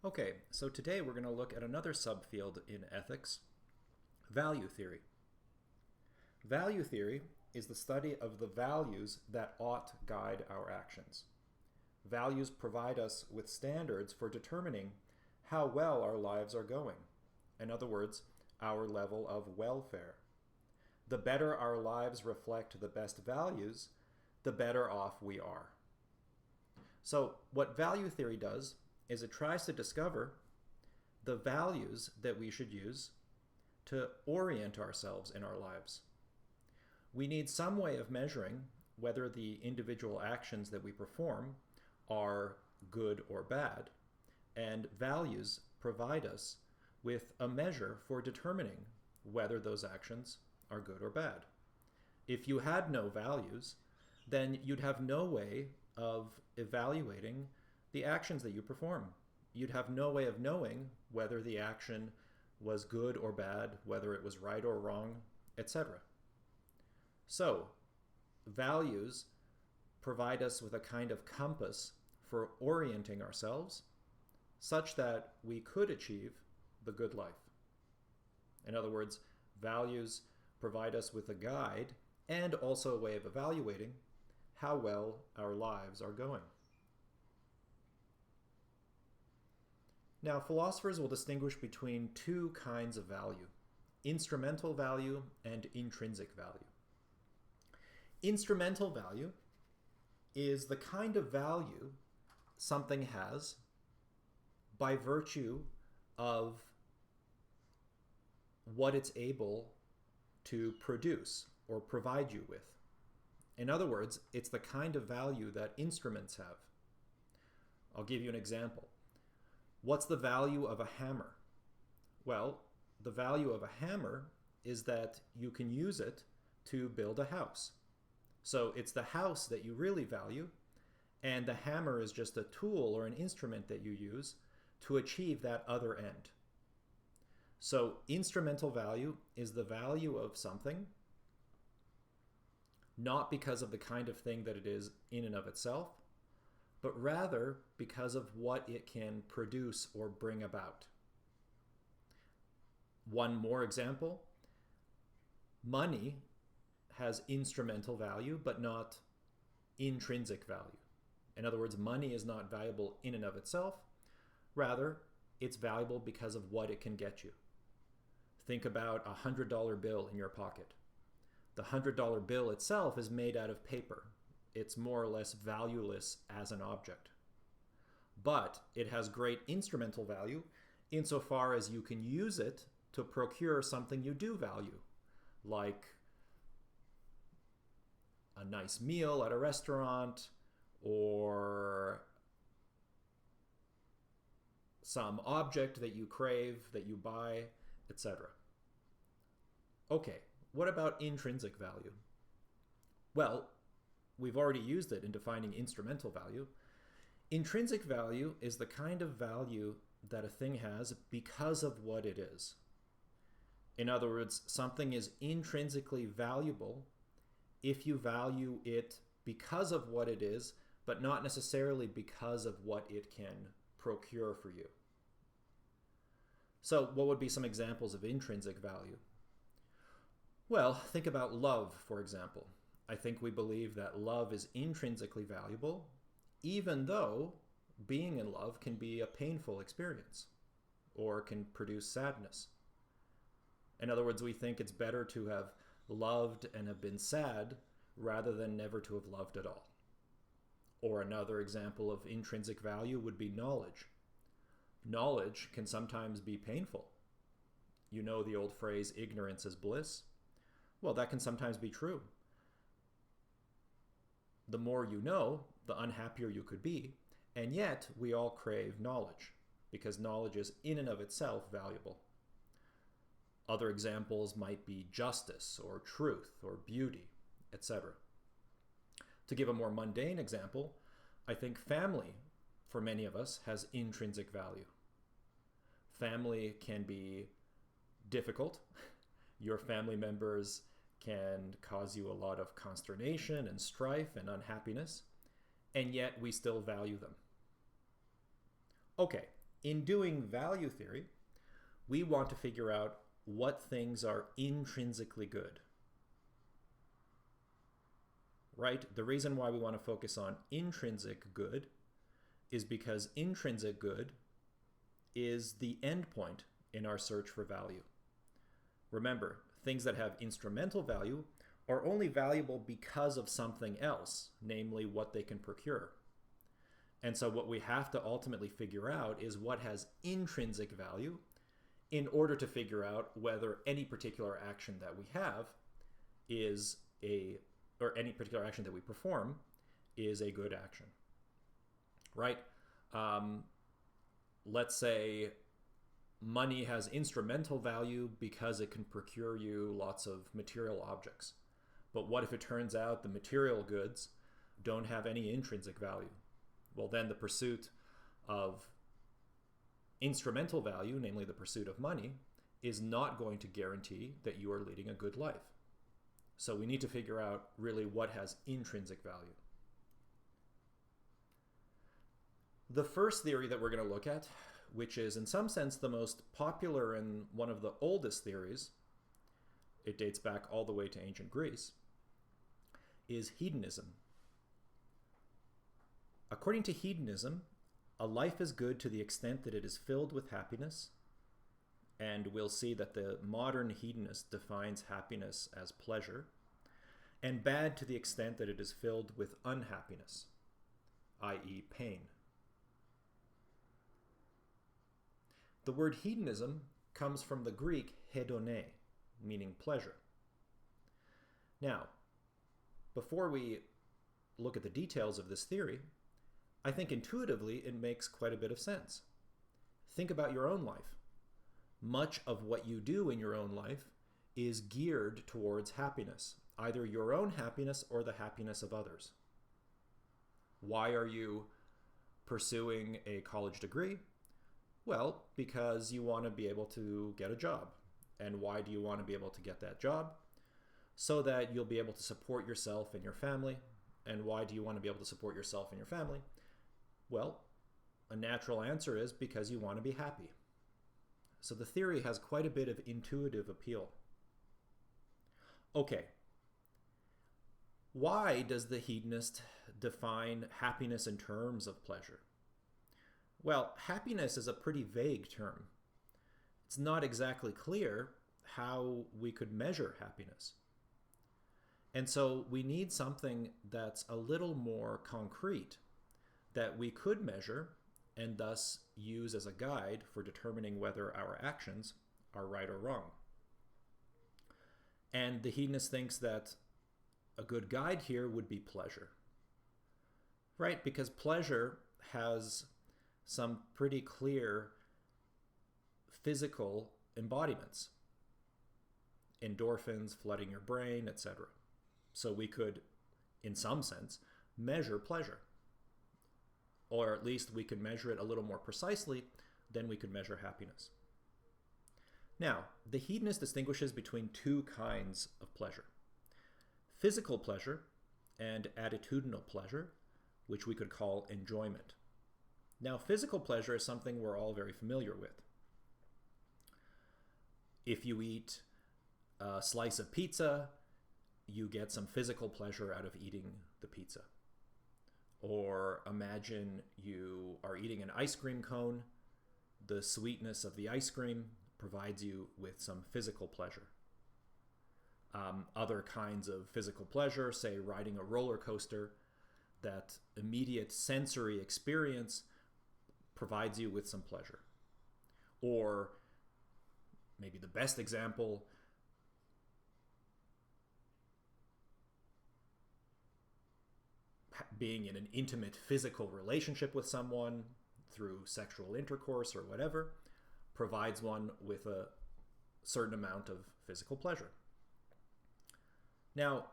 Okay, so today we're going to look at another subfield in ethics, value theory. Value theory is the study of the values that ought guide our actions. Values provide us with standards for determining how well our lives are going. In other words, our level of welfare. The better our lives reflect the best values, the better off we are. So what value theory does is it tries to discover the values that we should use to orient ourselves in our lives. We need some way of measuring whether the individual actions that we perform are good or bad, and values provide us with a measure for determining whether those actions are good or bad. If you had no values, then you'd have no way of evaluating the actions that you perform. You'd have no way of knowing whether the action was good or bad, whether it was right or wrong, etc. So, values provide us with a kind of compass for orienting ourselves such that we could achieve the good life. In other words, values provide us with a guide and also a way of evaluating how well our lives are going. Now, philosophers will distinguish between two kinds of value, instrumental value and intrinsic value. Instrumental value is the kind of value something has by virtue of what it's able to produce or provide you with. In other words, it's the kind of value that instruments have. I'll give you an example. What's the value of a hammer? Well, the value of a hammer is that you can use it to build a house. So it's the house that you really value, and the hammer is just a tool or an instrument that you use to achieve that other end. So instrumental value is the value of something, not because of the kind of thing that it is in and of itself, but rather because of what it can produce or bring about. One more example, money has instrumental value, but not intrinsic value. In other words, money is not valuable in and of itself, rather, it's valuable because of what it can get you. Think about a $100 bill in your pocket. The $100 bill itself is made out of paper. It's more or less valueless as an object. But it has great instrumental value insofar as you can use it to procure something you do value, like a nice meal at a restaurant or some object that you crave, that you buy, etc. Okay, what about intrinsic value? Well, we've already used it in defining instrumental value. Intrinsic value is the kind of value that a thing has because of what it is. In other words, something is intrinsically valuable if you value it because of what it is, but not necessarily because of what it can procure for you. So what would be some examples of intrinsic value? Well, think about love, for example. I think we believe that love is intrinsically valuable, even though being in love can be a painful experience or can produce sadness. In other words, we think it's better to have loved and have been sad rather than never to have loved at all. Or another example of intrinsic value would be knowledge. Knowledge can sometimes be painful. You know the old phrase, ignorance is bliss? Well, that can sometimes be true. The more you know, the unhappier you could be, and yet we all crave knowledge, because knowledge is in and of itself valuable. Other examples might be justice, or truth, or beauty, etc. To give a more mundane example, I think family, for many of us, has intrinsic value. Family can be difficult. Your family members can cause you a lot of consternation and strife and unhappiness, and yet we still value them. Okay, In doing value theory, we want to figure out what things are intrinsically good. Right? The reason why we want to focus on intrinsic good is because intrinsic good is the end point in our search for value. Remember, things that have instrumental value are only valuable because of something else, namely what they can procure. And so what we have to ultimately figure out is what has intrinsic value in order to figure out whether any particular action that we have is or any particular action that we perform is a good action, right? Let's say money has instrumental value because it can procure you lots of material objects. But what if it turns out the material goods don't have any intrinsic value? Well, then the pursuit of instrumental value, namely the pursuit of money, is not going to guarantee that you are leading a good life. So we need to figure out really what has intrinsic value. The first theory that we're going to look at, which is in some sense the most popular and one of the oldest theories, it dates back all the way to ancient Greece, is hedonism. According to hedonism, a life is good to the extent that it is filled with happiness, and we'll see that the modern hedonist defines happiness as pleasure, and bad to the extent that it is filled with unhappiness, i.e. pain. The word hedonism comes from the Greek hedone, meaning pleasure. Now, before we look at the details of this theory, I think intuitively it makes quite a bit of sense. Think about your own life. Much of what you do in your own life is geared towards happiness, either your own happiness or the happiness of others. Why are you pursuing a college degree? Well, because you want to be able to get a job. And why do you want to be able to get that job? So that you'll be able to support yourself and your family. And why do you want to be able to support yourself and your family? Well, a natural answer is because you want to be happy. So the theory has quite a bit of intuitive appeal. Okay, why does the hedonist define happiness in terms of pleasure? Well, happiness is a pretty vague term. It's not exactly clear how we could measure happiness. And so we need something that's a little more concrete that we could measure and thus use as a guide for determining whether our actions are right or wrong. And the hedonist thinks that a good guide here would be pleasure, right? Because pleasure has some pretty clear physical embodiments, endorphins flooding your brain, etc. So we could, in some sense, measure pleasure. Or at least we could measure it a little more precisely than we could measure happiness. Now, the hedonist distinguishes between two kinds of pleasure. Physical pleasure and attitudinal pleasure, which we could call enjoyment. Now, physical pleasure is something we're all very familiar with. If you eat a slice of pizza, you get some physical pleasure out of eating the pizza. Or imagine you are eating an ice cream cone. The sweetness of the ice cream provides you with some physical pleasure. Other kinds of physical pleasure, say riding a roller coaster, that immediate sensory experience provides you with some pleasure. Or maybe the best example, being in an intimate physical relationship with someone through sexual intercourse or whatever, provides one with a certain amount of physical pleasure. Now,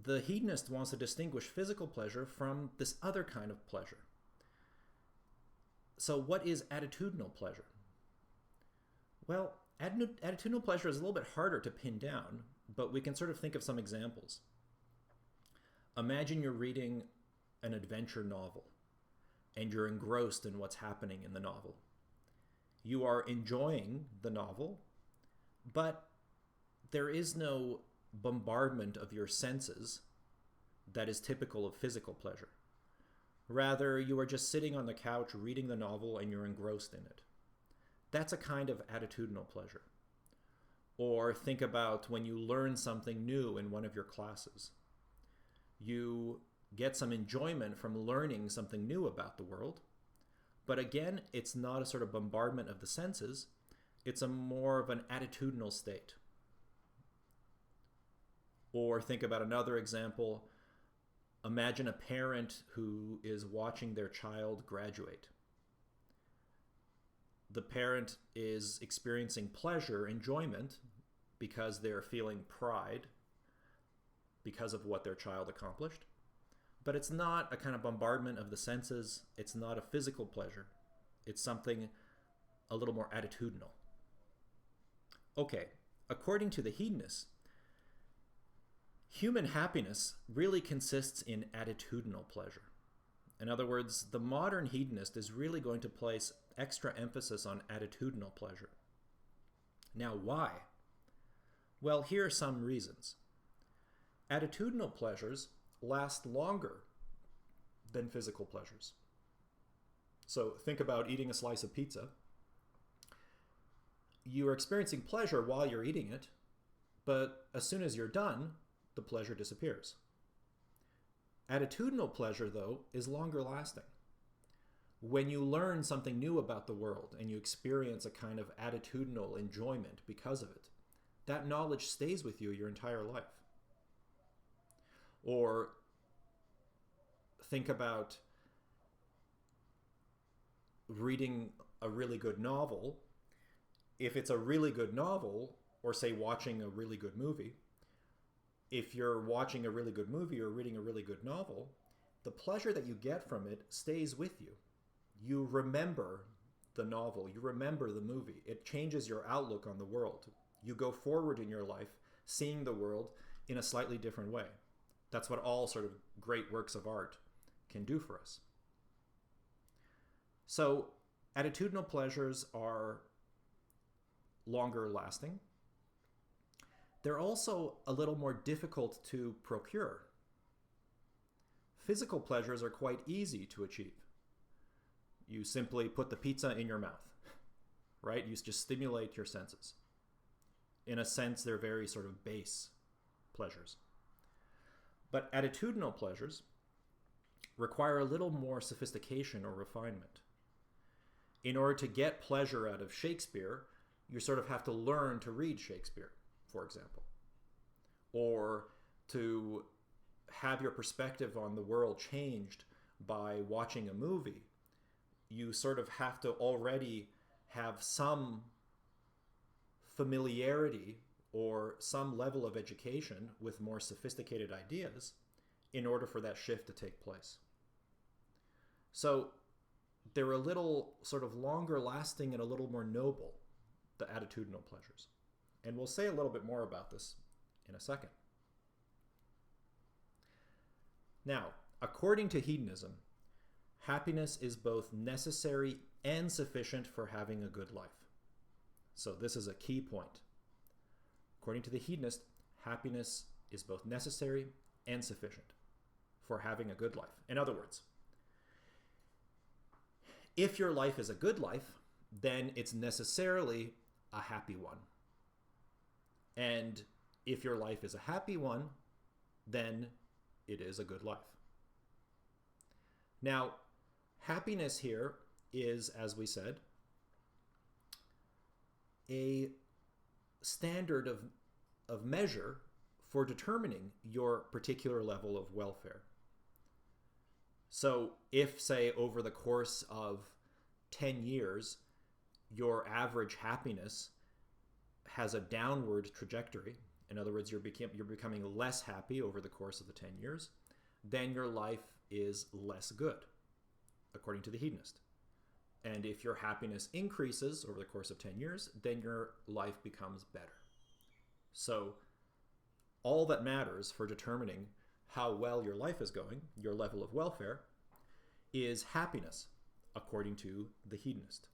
the hedonist wants to distinguish physical pleasure from this other kind of pleasure. So what is attitudinal pleasure? Well, attitudinal pleasure is a little bit harder to pin down, but we can sort of think of some examples. Imagine you're reading an adventure novel and you're engrossed in what's happening in the novel. You are enjoying the novel, but there is no bombardment of your senses that is typical of physical pleasure. Rather, you are just sitting on the couch reading the novel and you're engrossed in it. That's a kind of attitudinal pleasure. Or think about when you learn something new in one of your classes. You get some enjoyment from learning something new about the world, but again, it's not a sort of bombardment of the senses, it's a more of an attitudinal state. Or think about another example. Imagine a parent who is watching their child graduate. The parent is experiencing pleasure, enjoyment, because they're feeling pride because of what their child accomplished. But it's not a kind of bombardment of the senses. It's not a physical pleasure. It's something a little more attitudinal. Okay, according to the hedonists, human happiness really consists in attitudinal pleasure. In other words, the modern hedonist is really going to place extra emphasis on attitudinal pleasure. Now, why? Well, here are some reasons. Attitudinal pleasures last longer than physical pleasures. So think about eating a slice of pizza. You are experiencing pleasure while you're eating it, but as soon as you're done, the pleasure disappears. Attitudinal pleasure, though, is longer lasting. When you learn something new about the world and you experience a kind of attitudinal enjoyment because of it, that knowledge stays with you your entire life. Or think about reading a really good novel. If it's a really good novel, or say watching a really good movie, if you're watching a really good movie or reading a really good novel, the pleasure that you get from it stays with you. You remember the novel, you remember the movie. It changes your outlook on the world. You go forward in your life seeing the world in a slightly different way. That's what all sort of great works of art can do for us. So attitudinal pleasures are longer lasting. They're also a little more difficult to procure. Physical pleasures are quite easy to achieve. You simply put the pizza in your mouth, right? You just stimulate your senses. In a sense, they're very sort of base pleasures. But attitudinal pleasures require a little more sophistication or refinement. In order to get pleasure out of Shakespeare, you sort of have to learn to read Shakespeare, for example. Or to have your perspective on the world changed by watching a movie, you sort of have to already have some familiarity or some level of education with more sophisticated ideas in order for that shift to take place. So they're a little sort of longer lasting and a little more noble, the attitudinal pleasures. And we'll say a little bit more about this in a second. Now, according to hedonism, happiness is both necessary and sufficient for having a good life. So this is a key point. According to the hedonist, happiness is both necessary and sufficient for having a good life. In other words, if your life is a good life, then it's necessarily a happy one. And if your life is a happy one, then it is a good life. Now, happiness here is, as we said, a standard of measure for determining your particular level of welfare. So if, say, over the course of 10 years, your average happiness has a downward trajectory, in other words, you're becoming less happy over the course of the 10 years, then your life is less good, according to the hedonist. And if your happiness increases over the course of 10 years, then your life becomes better. So all that matters for determining how well your life is going, your level of welfare, is happiness, according to the hedonist.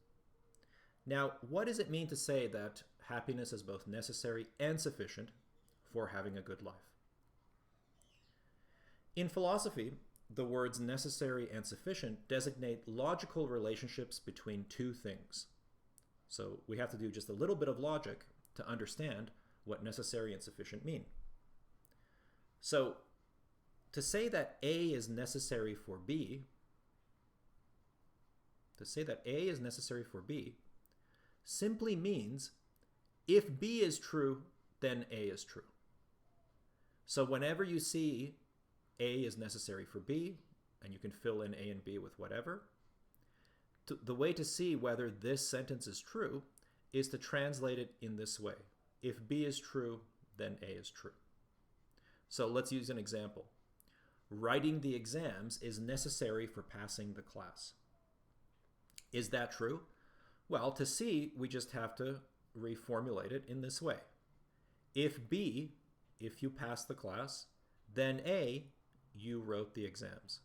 Now, what does it mean to say that happiness is both necessary and sufficient for having a good life? In philosophy, the words necessary and sufficient designate logical relationships between two things. So we have to do just a little bit of logic to understand what necessary and sufficient mean. So to say that A is necessary for B, simply means if B is true, then A is true. So whenever you see A is necessary for B, and you can fill in A and B with whatever, the way to see whether this sentence is true is to translate it in this way. If B is true, then A is true. So let's use an example. Writing the exams is necessary for passing the class. Is that true? Well, to see, we just have to reformulate it in this way. If B, if you pass the class, then A, you wrote the exams.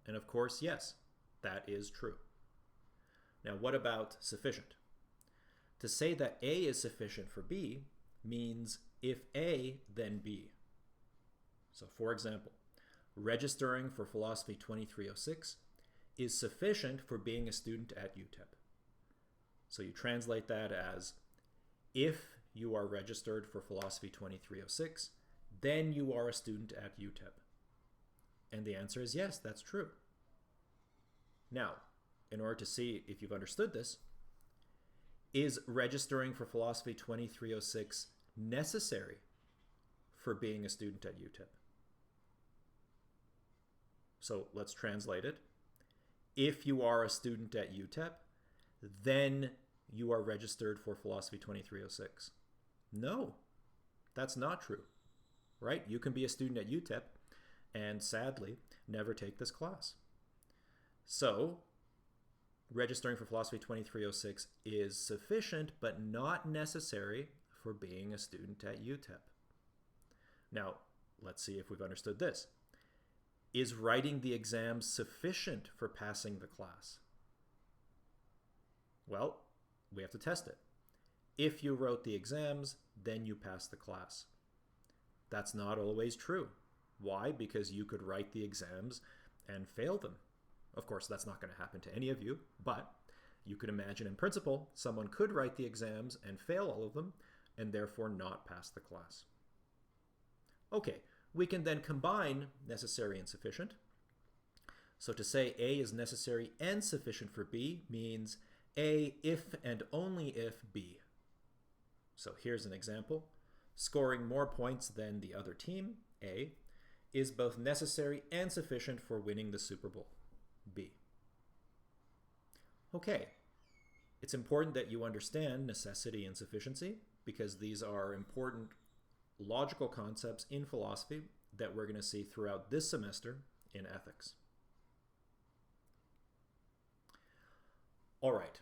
And of course, yes, that is true. Now, what about sufficient? To say that A is sufficient for B means if A, then B. So for example, registering for Philosophy 2306 is sufficient for being a student at UTEP. So you translate that as, if you are registered for Philosophy 2306, then you are a student at UTEP. And the answer is yes, that's true. Now, in order to see if you've understood this, is registering for Philosophy 2306 necessary for being a student at UTEP? So let's translate it. If you are a student at UTEP, then you are registered for Philosophy 2306. No, that's not true, right? You can be a student at UTEP and sadly never take this class. So registering for Philosophy 2306 is sufficient but not necessary for being a student at UTEP. Now, let's see if we've understood this. Is writing the exam sufficient for passing the class? Well, we have to test it. If you wrote the exams, then you pass the class. That's not always true. Why? Because you could write the exams and fail them. Of course, that's not going to happen to any of you, but you could imagine in principle, someone could write the exams and fail all of them, and therefore not pass the class. Okay, we can then combine necessary and sufficient. So to say A is necessary and sufficient for B means A if and only if B. So here's an example. Scoring more points than the other team, A, is both necessary and sufficient for winning the Super Bowl, B. Okay, it's important that you understand necessity and sufficiency because these are important logical concepts in philosophy that we're going to see throughout this semester in ethics. All right,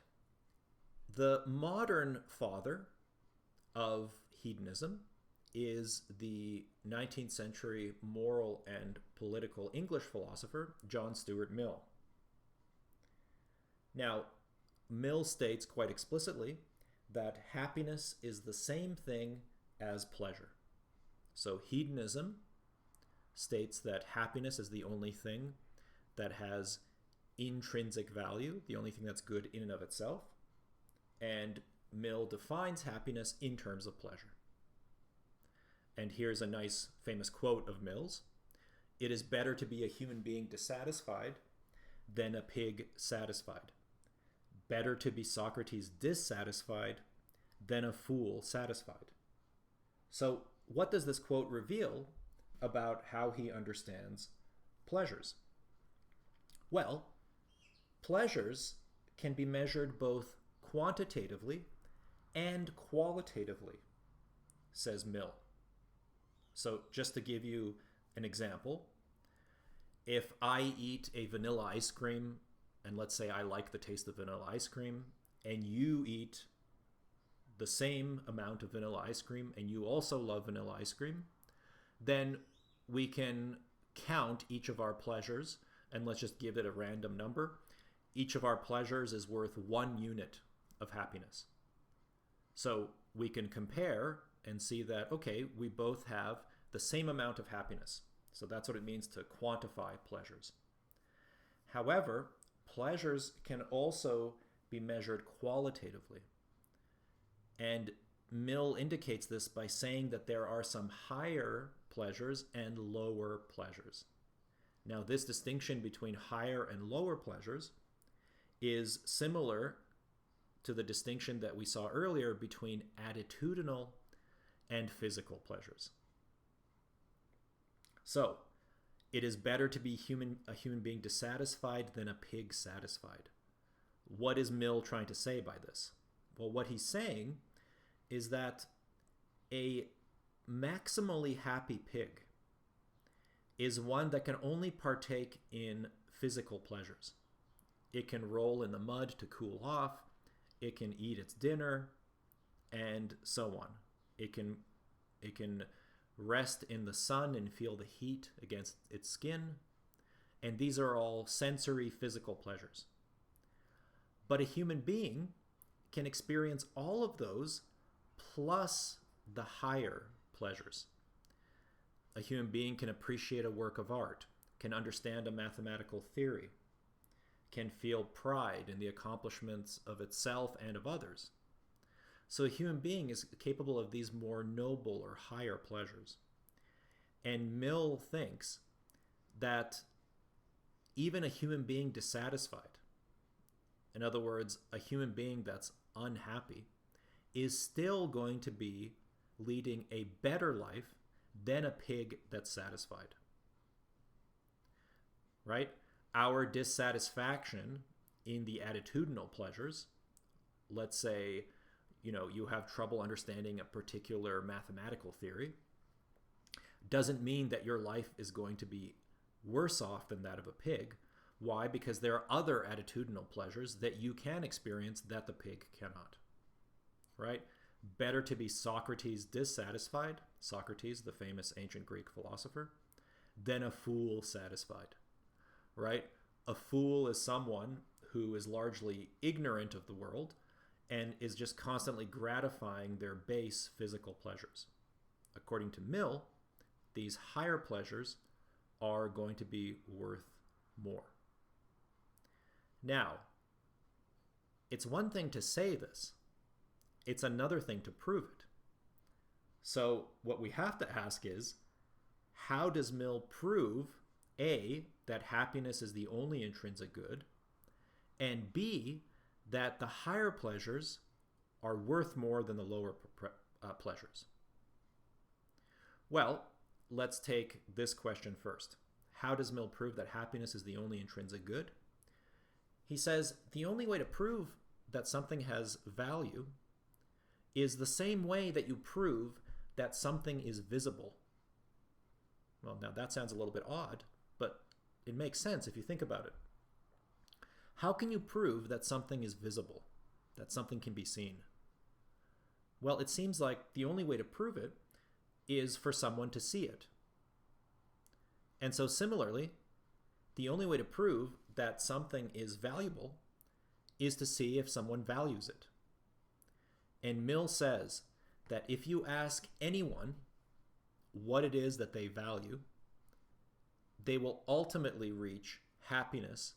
the modern father of hedonism is the 19th century moral and political English philosopher, John Stuart Mill. Now, Mill states quite explicitly that happiness is the same thing as pleasure. So hedonism states that happiness is the only thing that has intrinsic value, the only thing that's good in and of itself. And Mill defines happiness in terms of pleasure. And here's a nice famous quote of Mill's. It is better to be a human being dissatisfied than a pig satisfied. Better to be Socrates dissatisfied than a fool satisfied. So what does this quote reveal about how he understands pleasures? Well, pleasures can be measured both quantitatively and qualitatively, says Mill. So just to give you an example, if I eat a vanilla ice cream, and let's say I like the taste of vanilla ice cream, and you eat the same amount of vanilla ice cream, and you also love vanilla ice cream, then we can count each of our pleasures, and let's just give it a random number. Each of our pleasures is worth 1 unit of happiness. So we can compare and see that, okay, we both have the same amount of happiness. So that's what it means to quantify pleasures. However, pleasures can also be measured qualitatively. And Mill indicates this by saying that there are some higher pleasures and lower pleasures. Now, this distinction between higher and lower pleasures is similar to the distinction that we saw earlier between attitudinal and physical pleasures. So, it is better to be a human being dissatisfied than a pig satisfied. What is Mill trying to say by this? Well, what he's saying is that a maximally happy pig is one that can only partake in physical pleasures. It can roll in the mud to cool off, it can eat its dinner, and so on. It can rest in the sun and feel the heat against its skin, and these are all sensory physical pleasures. But a human being can experience all of those plus the higher pleasures. A human being can appreciate a work of art, can understand a mathematical theory, can feel pride in the accomplishments of itself and of others. So a human being is capable of these more noble or higher pleasures. And Mill thinks that even a human being dissatisfied, in other words, a human being that's unhappy, is still going to be leading a better life than a pig that's satisfied. Right? Our dissatisfaction in the attitudinal pleasures, let's say, you have trouble understanding a particular mathematical theory, doesn't mean that your life is going to be worse off than that of a pig. Why? Because there are other attitudinal pleasures that you can experience that the pig cannot. Right? Better to be Socrates dissatisfied, Socrates, the famous ancient Greek philosopher, than a fool satisfied. Right? A fool is someone who is largely ignorant of the world and is just constantly gratifying their base physical pleasures. According to Mill, these higher pleasures are going to be worth more. Now, it's one thing to say this. It's another thing to prove it. So what we have to ask is, how does Mill prove, A, that happiness is the only intrinsic good, and B, that the higher pleasures are worth more than the lower pleasures? Well, let's take this question first. How does Mill prove that happiness is the only intrinsic good? He says the only way to prove that something has value is the same way that you prove that something is visible. Well, now that sounds a little bit odd, but it makes sense if you think about it. How can you prove that something is visible, that something can be seen? Well, it seems like the only way to prove it is for someone to see it. And so similarly, the only way to prove that something is valuable is to see if someone values it. And Mill says that if you ask anyone what it is that they value, they will ultimately reach happiness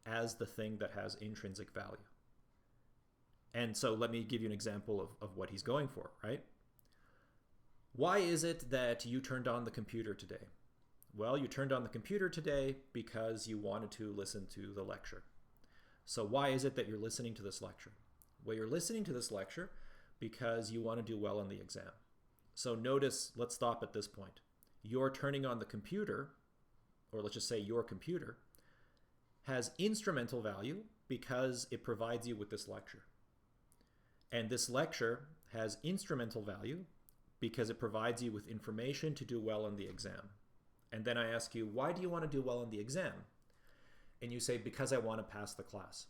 as the thing that has intrinsic value. And so let me give you an example of what he's going for, right? Why is it that you turned on the computer today? Well, you turned on the computer today because you wanted to listen to the lecture. So why is it that you're listening to this lecture? Well, you're listening to this lecture because you want to do well on the exam. So notice, let's stop at this point. You're turning on the computer, or let's just say your computer, has instrumental value because it provides you with this lecture. And this lecture has instrumental value because it provides you with information to do well on the exam. And then I ask you, why do you want to do well on the exam? And you say, because I want to pass the class.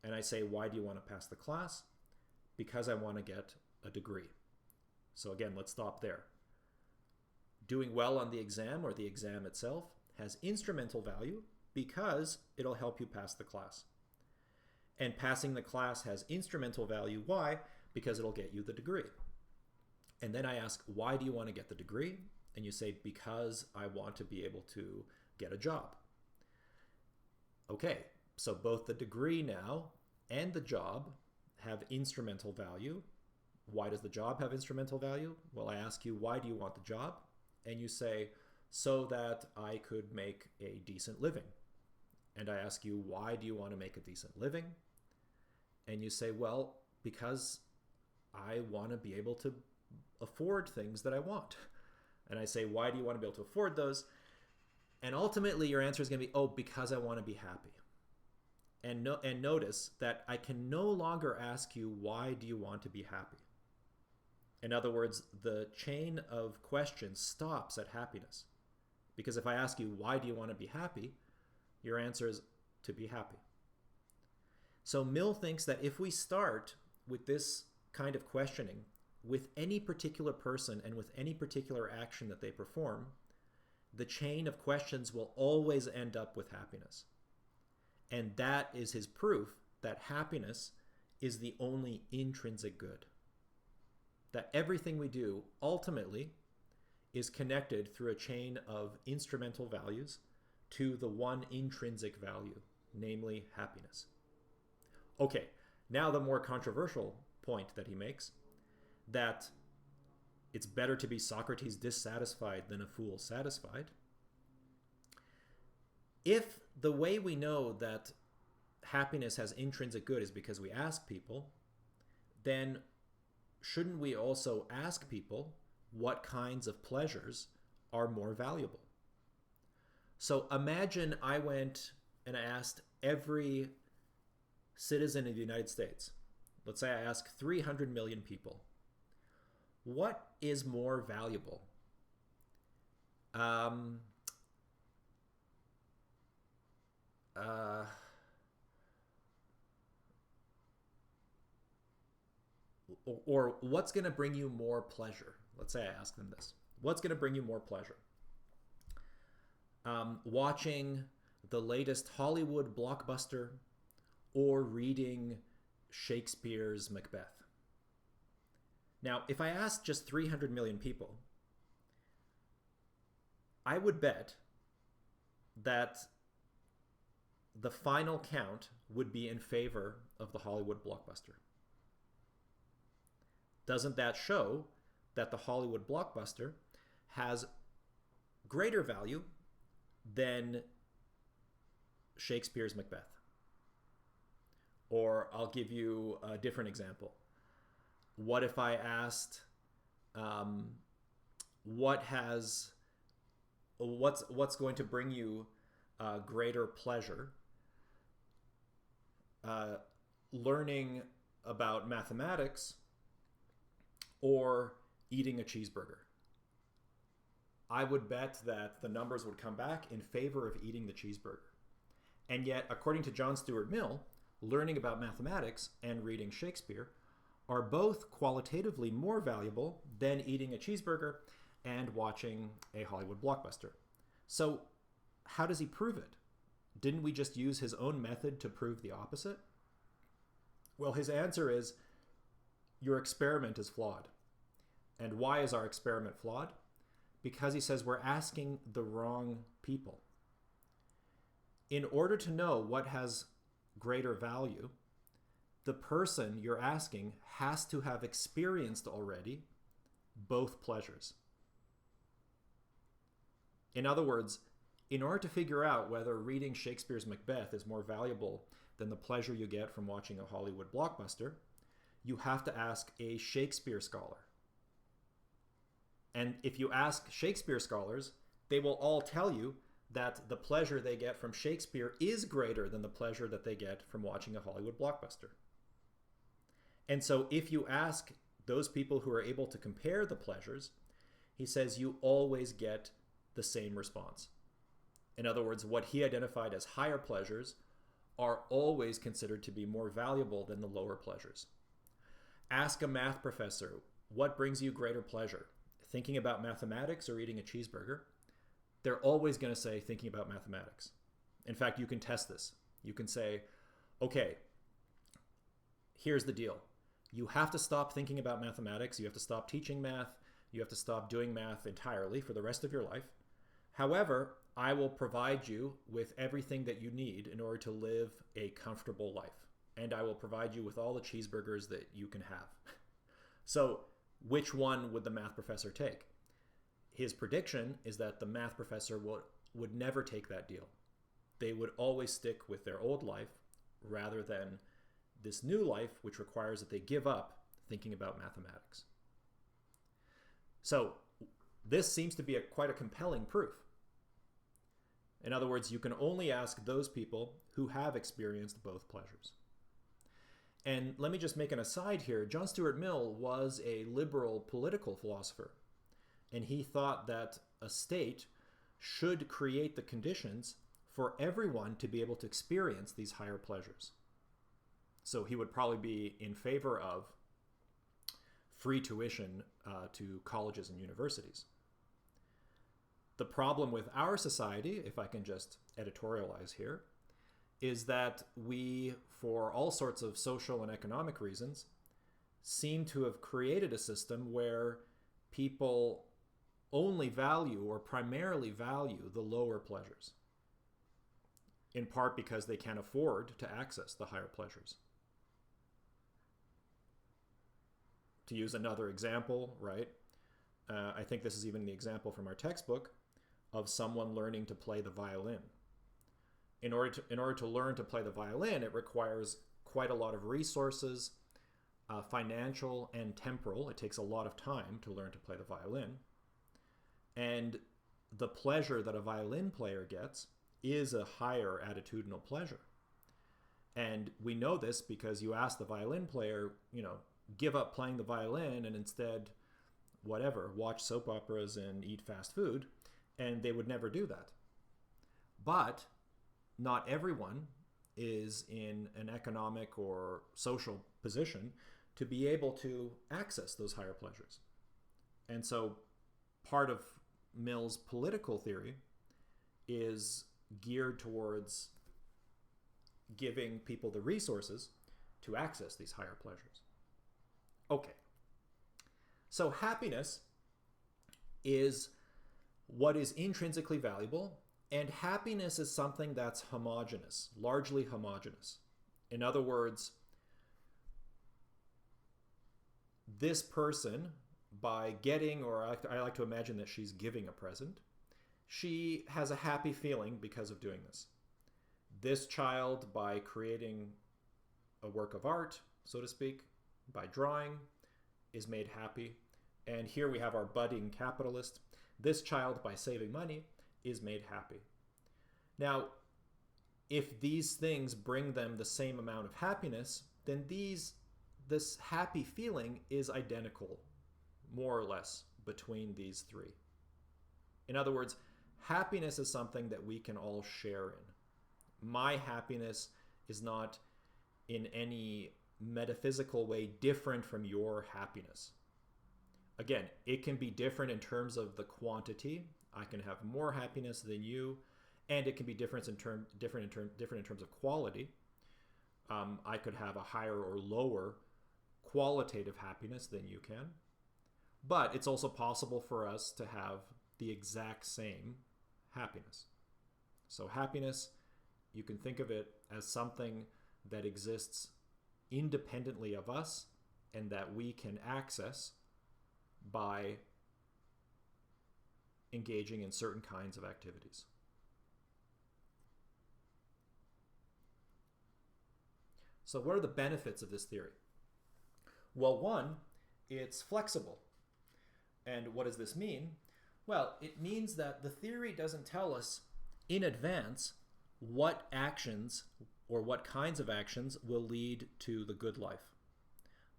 And I say, why do you want to pass the class? Because I want to get a degree. So again, let's stop there. Doing well on the exam, or the exam itself, has instrumental value because it'll help you pass the class. And passing the class has instrumental value. Why? Because it'll get you the degree. And then I ask, why do you want to get the degree? And you say, because I want to be able to get a job. Okay, so both the degree now and the job have instrumental value. Why does the job have instrumental value? Well, I ask you, why do you want the job? And you say, so that I could make a decent living. And I ask you, why do you want to make a decent living? And you say, well, because I want to be able to afford things that I want. And I say, why do you want to be able to afford those? And ultimately, your answer is going to be, oh, because I want to be happy. And notice that I can no longer ask you, why do you want to be happy? In other words, the chain of questions stops at happiness. Because if I ask you, why do you want to be happy? Your answer is to be happy. So Mill thinks that if we start with this kind of questioning with any particular person and with any particular action that they perform, the chain of questions will always end up with happiness. And that is his proof that happiness is the only intrinsic good. That everything we do ultimately is connected through a chain of instrumental values to the one intrinsic value, namely happiness. Okay, now the more controversial point that he makes, that it's better to be Socrates dissatisfied than a fool satisfied. If the way we know that happiness has intrinsic good is because we ask people, then shouldn't we also ask people what kinds of pleasures are more valuable? So imagine I went and I asked every citizen of the United States, let's say I ask 300 million people, what is more valuable? Or what's going to bring you more pleasure? Let's say I ask them this. What's going to bring you more pleasure? Watching the latest Hollywood blockbuster or reading Shakespeare's Macbeth? Now, if I asked just 300 million people, I would bet that the final count would be in favor of the Hollywood blockbuster. Doesn't that show that the Hollywood blockbuster has greater value than Shakespeare's Macbeth? Or I'll give you a different example. What if I asked, what's going to bring you greater pleasure? Learning about mathematics or eating a cheeseburger? I would bet that the numbers would come back in favor of eating the cheeseburger. And yet, according to John Stuart Mill, learning about mathematics and reading Shakespeare are both qualitatively more valuable than eating a cheeseburger and watching a Hollywood blockbuster. So how does he prove it? Didn't we just use his own method to prove the opposite? Well, his answer is, your experiment is flawed. And why is our experiment flawed? Because he says we're asking the wrong people. In order to know what has greater value, the person you're asking has to have experienced already both pleasures. In other words, in order to figure out whether reading Shakespeare's Macbeth is more valuable than the pleasure you get from watching a Hollywood blockbuster, you have to ask a Shakespeare scholar. And if you ask Shakespeare scholars, they will all tell you that the pleasure they get from Shakespeare is greater than the pleasure that they get from watching a Hollywood blockbuster. And so if you ask those people who are able to compare the pleasures, he says you always get the same response. In other words, what he identified as higher pleasures are always considered to be more valuable than the lower pleasures. Ask a math professor, what brings you greater pleasure? Thinking about mathematics or eating a cheeseburger? They're always going to say thinking about mathematics. In fact, you can test this. You can say, okay, here's the deal. You have to stop thinking about mathematics. You have to stop teaching math. You have to stop doing math entirely for the rest of your life. However, I will provide you with everything that you need in order to live a comfortable life. And I will provide you with all the cheeseburgers that you can have. So which one would the math professor take? His prediction is that the math professor would never take that deal. They would always stick with their old life rather than this new life, which requires that they give up thinking about mathematics. So this seems to be quite a compelling proof. In other words, you can only ask those people who have experienced both pleasures. And let me just make an aside here. John Stuart Mill was a liberal political philosopher, and he thought that a state should create the conditions for everyone to be able to experience these higher pleasures. So he would probably be in favor of free tuition to colleges and universities. The problem with our society, if I can just editorialize here, is that we, for all sorts of social and economic reasons, seem to have created a system where people only value or primarily value the lower pleasures, in part because they can't afford to access the higher pleasures. To use another example, right? I think this is even the example from our textbook of someone learning to play the violin. In order to learn to play the violin, it requires quite a lot of resources, financial and temporal. It takes a lot of time to learn to play the violin. And the pleasure that a violin player gets is a higher attitudinal pleasure. And we know this because you ask the violin player, give up playing the violin and instead, watch soap operas and eat fast food, and they would never do that. But not everyone is in an economic or social position to be able to access those higher pleasures. And so part of Mill's political theory is geared towards giving people the resources to access these higher pleasures. Okay. So happiness is what is intrinsically valuable, and happiness is something that's homogeneous, largely homogeneous. In other words, this person, by getting, or I like to imagine that she's giving a present, she has a happy feeling because of doing this. This child, by creating a work of art, so to speak, by drawing, is made happy. And here we have our budding capitalist. This child, by saving money, is made happy. Now, if these things bring them the same amount of happiness, then this happy feeling is identical, more or less, between these three. In other words, happiness is something that we can all share in. My happiness is not in any metaphysical way different from your happiness. Again, it can be different in terms of the quantity. I can have more happiness than you, and it can be different in terms of quality. I could have a higher or lower qualitative happiness than you can. But it's also possible for us to have the exact same happiness. So happiness, you can think of it as something that exists independently of us and that we can access by engaging in certain kinds of activities. So what are the benefits of this theory? Well, one, it's flexible. And what does this mean? Well, it means that the theory doesn't tell us in advance what actions or what kinds of actions will lead to the good life.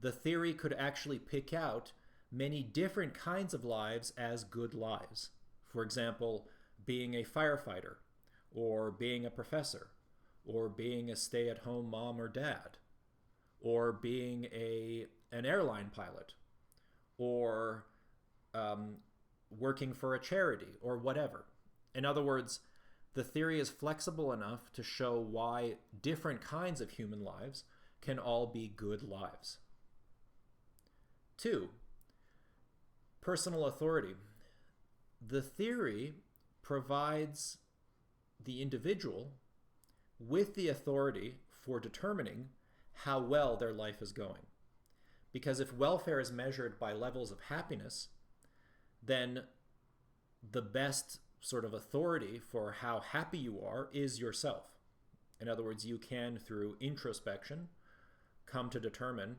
The theory could actually pick out many different kinds of lives as good lives. For example, being a firefighter, or being a professor, or being a stay-at-home mom or dad, or being an airline pilot, or working for a charity, or whatever. In other words, the theory is flexible enough to show why different kinds of human lives can all be good lives. 2, personal authority. The theory provides the individual with the authority for determining how well their life is going. Because if welfare is measured by levels of happiness, then the best sort of authority for how happy you are is yourself. In other words, you can, through introspection, come to determine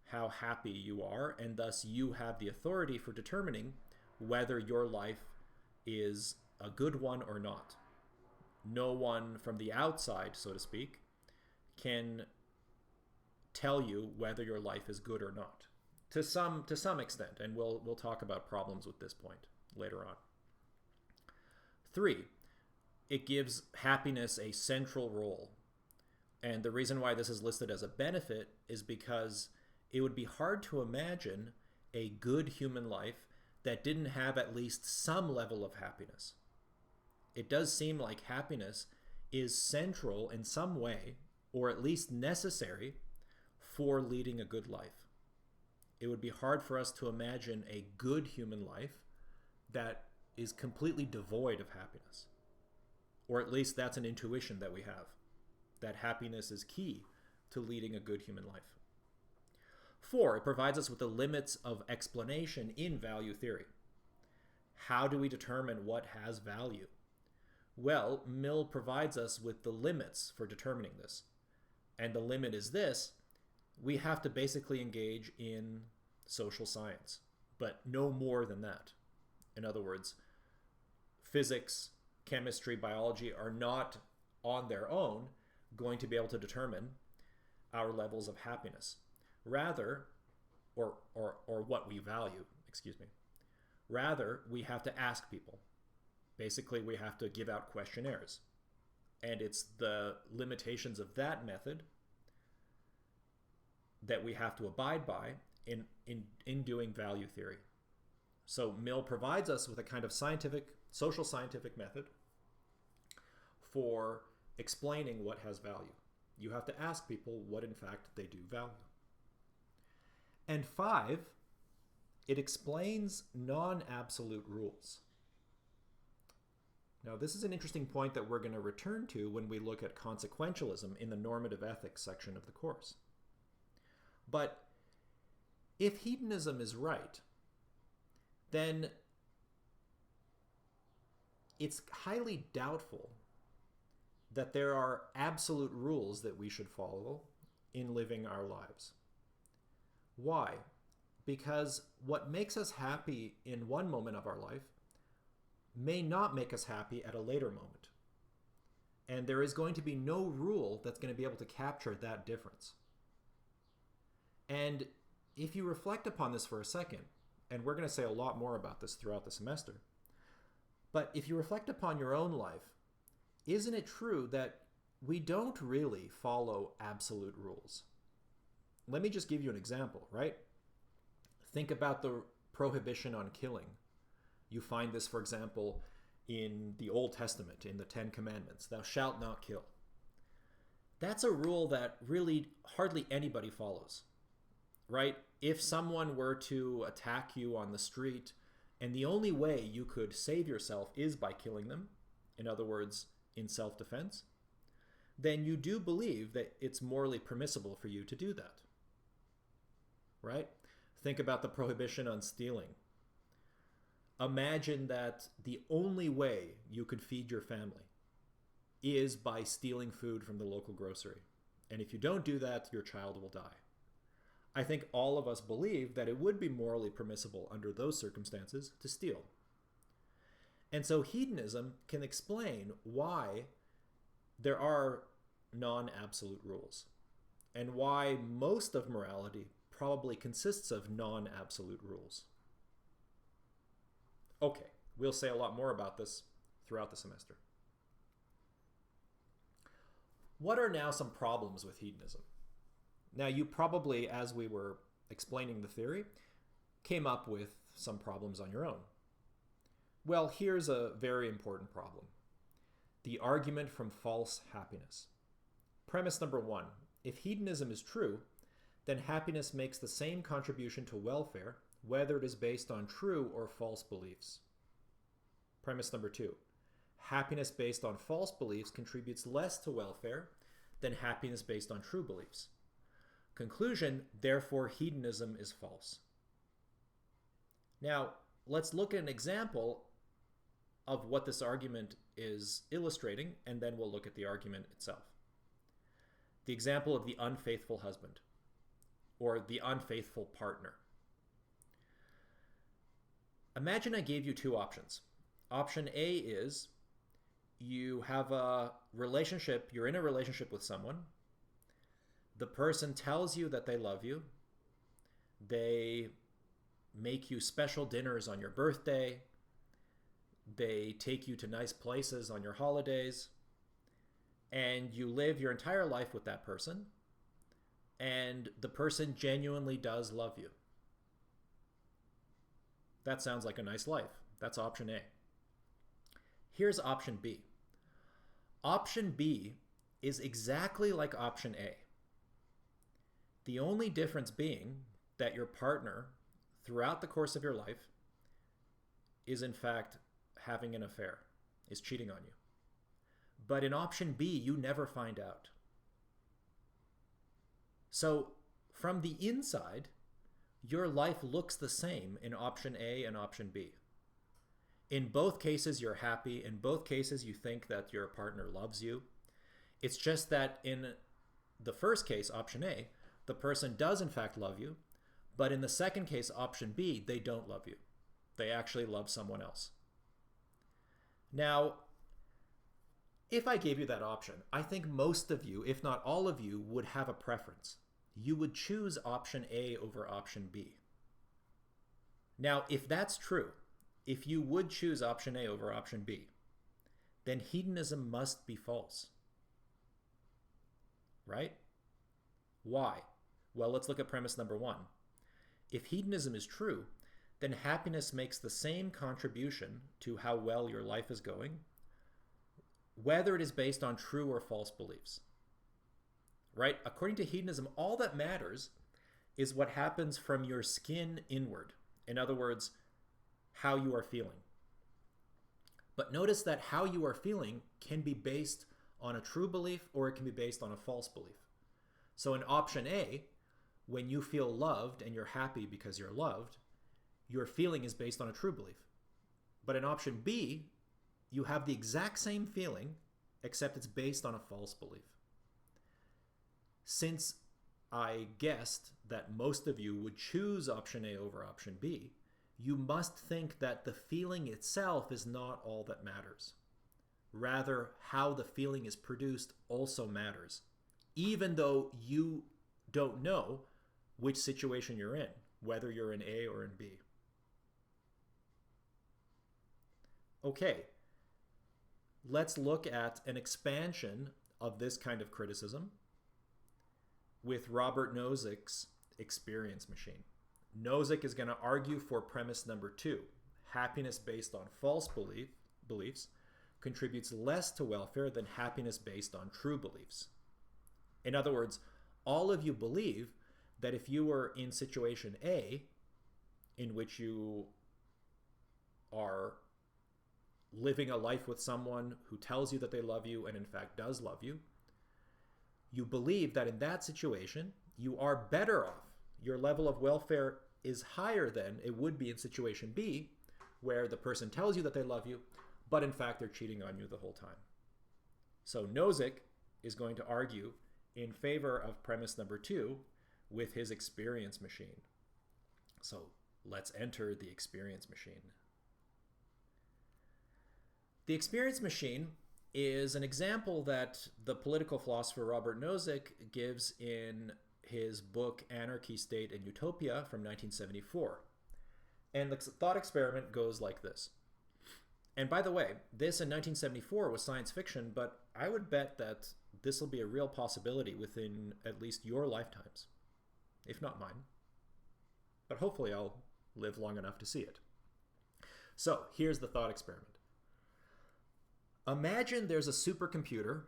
how happy you are, and thus you have the authority for determining whether your life is a good one or not. No one from the outside, so to speak, can tell you whether your life is good or not. To some extent, and we'll talk about problems with this point later on. 3, it gives happiness a central role. And the reason why this is listed as a benefit is because it would be hard to imagine a good human life that didn't have at least some level of happiness. It does seem like happiness is central in some way, or at least necessary, for leading a good life. It would be hard for us to imagine a good human life that is completely devoid of happiness. Or at least that's an intuition that we have, that happiness is key to leading a good human life. 4, it provides us with the limits of explanation in value theory. How do we determine what has value? Well, Mill provides us with the limits for determining this. And the limit is this: we have to basically engage in social science, but no more than that. In other words, physics, chemistry, biology are not on their own going to be able to determine our levels of happiness. Rather, or what we value, excuse me. Rather, we have to ask people. Basically, we have to give out questionnaires. And it's the limitations of that method that we have to abide by in doing value theory. So Mill provides us with a kind of social scientific method for explaining what has value. You have to ask people what in fact they do value. And 5, it explains non-absolute rules. Now, this is an interesting point that we're going to return to when we look at consequentialism in the normative ethics section of the course. But if hedonism is right, then it's highly doubtful that there are absolute rules that we should follow in living our lives. Why? Because what makes us happy in one moment of our life may not make us happy at a later moment. And there is going to be no rule that's going to be able to capture that difference. And if you reflect upon this for a second, and we're going to say a lot more about this throughout the semester, but if you reflect upon your own life, isn't it true that we don't really follow absolute rules? Let me just give you an example, right? Think about the prohibition on killing. You find this, for example, in the Old Testament, in the 10 Commandments. Thou shalt not kill. That's a rule that really hardly anybody follows, right? If someone were to attack you on the street, and the only way you could save yourself is by killing them, in other words, in self-defense, then you do believe that it's morally permissible for you to do that, right? Think about the prohibition on stealing. Imagine that the only way you could feed your family is by stealing food from the local grocery. And if you don't do that, your child will die. I think all of us believe that it would be morally permissible under those circumstances to steal. And so hedonism can explain why there are non-absolute rules and why most of morality probably consists of non-absolute rules. Okay, we'll say a lot more about this throughout the semester. What are now some problems with hedonism? Now, you probably, as we were explaining the theory, came up with some problems on your own. Well, here's a very important problem. The argument from false happiness. Premise number 1. if hedonism is true, then happiness makes the same contribution to welfare, whether it is based on true or false beliefs. Premise number 2. Happiness based on false beliefs contributes less to welfare than happiness based on true beliefs. Conclusion, therefore, hedonism is false. Now, let's look at an example of what this argument is illustrating, and then we'll look at the argument itself. The example of the unfaithful husband, or the unfaithful partner. Imagine I gave you 2 options. Option A is you have a relationship, you're in a relationship with someone. The person tells you that they love you. They make you special dinners on your birthday. They take you to nice places on your holidays. And you live your entire life with that person. And the person genuinely does love you. That sounds like a nice life. That's option A. Here's option B. Option B is exactly like option A. The only difference being that your partner, throughout the course of your life, is in fact having an affair, is cheating on you. But in option B, you never find out. So from the inside, your life looks the same in option A and option B. In both cases, you're happy. In both cases, you think that your partner loves you. It's just that in the first case, option A, the person does in fact love you. But in the second case, option B, they don't love you. They actually love someone else. Now, if I gave you that option, I think most of you, if not all of you, would have a preference. You would choose option A over option B. Now, if that's true, if you would choose option A over option B, then hedonism must be false. Right? Why? Well, let's look at premise number 1. If hedonism is true, then happiness makes the same contribution to how well your life is going, whether it is based on true or false beliefs. Right? According to hedonism, all that matters is what happens from your skin inward. In other words, how you are feeling. But notice that how you are feeling can be based on a true belief or it can be based on a false belief. So in option A, when you feel loved and you're happy because you're loved, your feeling is based on a true belief. But in option B, you have the exact same feeling, except it's based on a false belief. Since I guessed that most of you would choose option A over option B, you must think that the feeling itself is not all that matters. Rather, how the feeling is produced also matters, even though you don't know which situation you're in, whether you're in A or in B. Okay, let's look at an expansion of this kind of criticism with Robert Nozick's experience machine. Nozick is going to argue for premise number 2. Happiness based on false beliefs contributes less to welfare than happiness based on true beliefs. In other words, all of you believe that if you were in situation A, in which you are living a life with someone who tells you that they love you and in fact does love you, you believe that in that situation, you are better off. Your level of welfare is higher than it would be in situation B, where the person tells you that they love you, but in fact they're cheating on you the whole time. So Nozick is going to argue in favor of premise number 2 with his experience machine. So let's enter the experience machine. The experience machine is an example that the political philosopher Robert Nozick gives in his book Anarchy, State, and Utopia from 1974. And the thought experiment goes like this. And by the way, this in 1974 was science fiction, but I would bet that this will be a real possibility within at least your lifetimes, if not mine. But hopefully I'll live long enough to see it. So here's the thought experiment. Imagine there's a supercomputer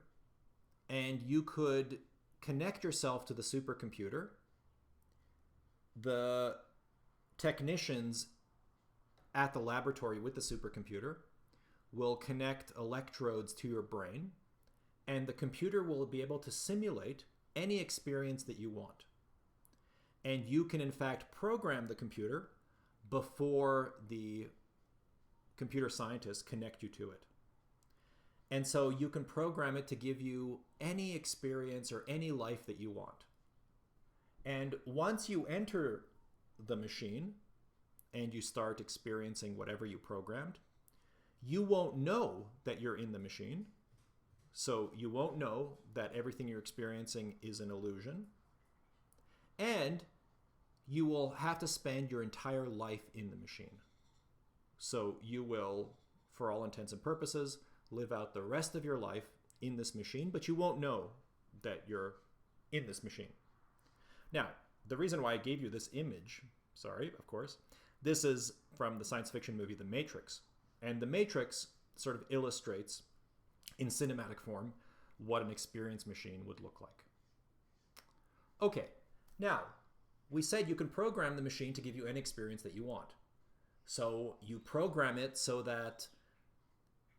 and you could connect yourself to the supercomputer. The technicians at the laboratory with the supercomputer will connect electrodes to your brain, and the computer will be able to simulate any experience that you want. And you can, in fact, program the computer before the computer scientists connect you to it. And so you can program it to give you any experience or any life that you want. And once you enter the machine and you start experiencing whatever you programmed, you won't know that you're in the machine. So you won't know that everything you're experiencing is an illusion. And you will have to spend your entire life in the machine. So you will, for all intents and purposes, live out the rest of your life in this machine, but you won't know that you're in this machine. Now, the reason why I gave you this image, of course, this is from the science fiction movie The Matrix. And The Matrix sort of illustrates in cinematic form what an experience machine would look like. Okay, now, we said you can program the machine to give you any experience that you want. So you program it so that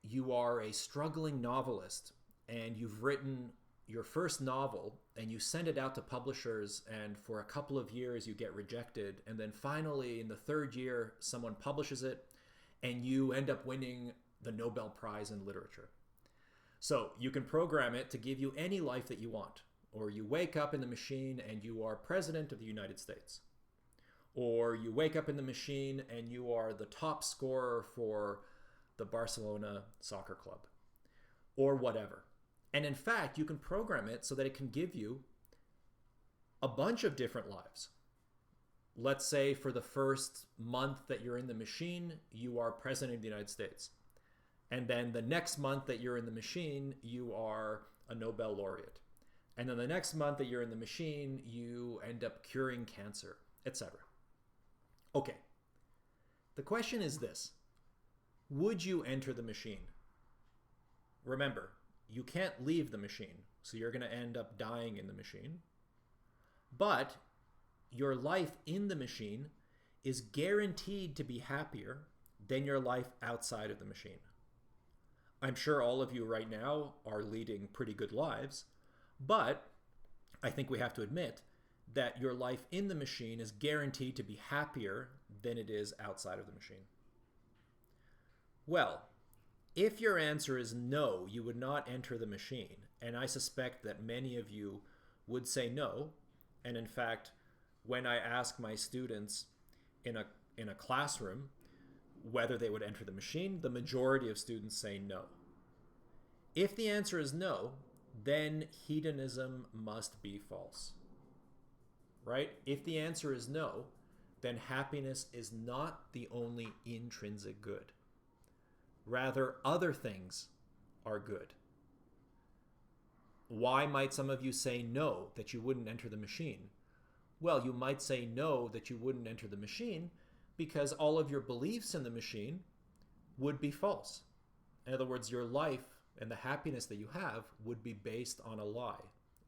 you are a struggling novelist and you've written your first novel and you send it out to publishers, and for a couple of years you get rejected, and then finally in the third year someone publishes it and you end up winning the Nobel Prize in Literature. So you can program it to give you any life that you want. Or you wake up in the machine and you are President of the United States. Or you wake up in the machine and you are the top scorer for the Barcelona soccer club. Or whatever. And in fact, you can program it so that it can give you a bunch of different lives. Let's say for the first month that you're in the machine, you are President of the United States. And then the next month that you're in the machine, you are a Nobel laureate. And then the next month that you're in the machine, you end up curing cancer, etc. Okay. The question is this. Would you enter the machine? Remember, you can't leave the machine, so you're going to end up dying in the machine. But your life in the machine is guaranteed to be happier than your life outside of the machine. I'm sure all of you right now are leading pretty good lives, but I think we have to admit that your life in the machine is guaranteed to be happier than it is outside of the machine. Well, if your answer is no, you would not enter the machine, and I suspect that many of you would say no, and in fact, when I ask my students in a classroom whether they would enter the machine, the majority of students say no. If the answer is no, then hedonism must be false, right? If the answer is no, then happiness is not the only intrinsic good. Rather, other things are good. Why might some of you say no, that you wouldn't enter the machine? Well, you might say no, that you wouldn't enter the machine because all of your beliefs in the machine would be false. In other words, your life and the happiness that you have would be based on a lie,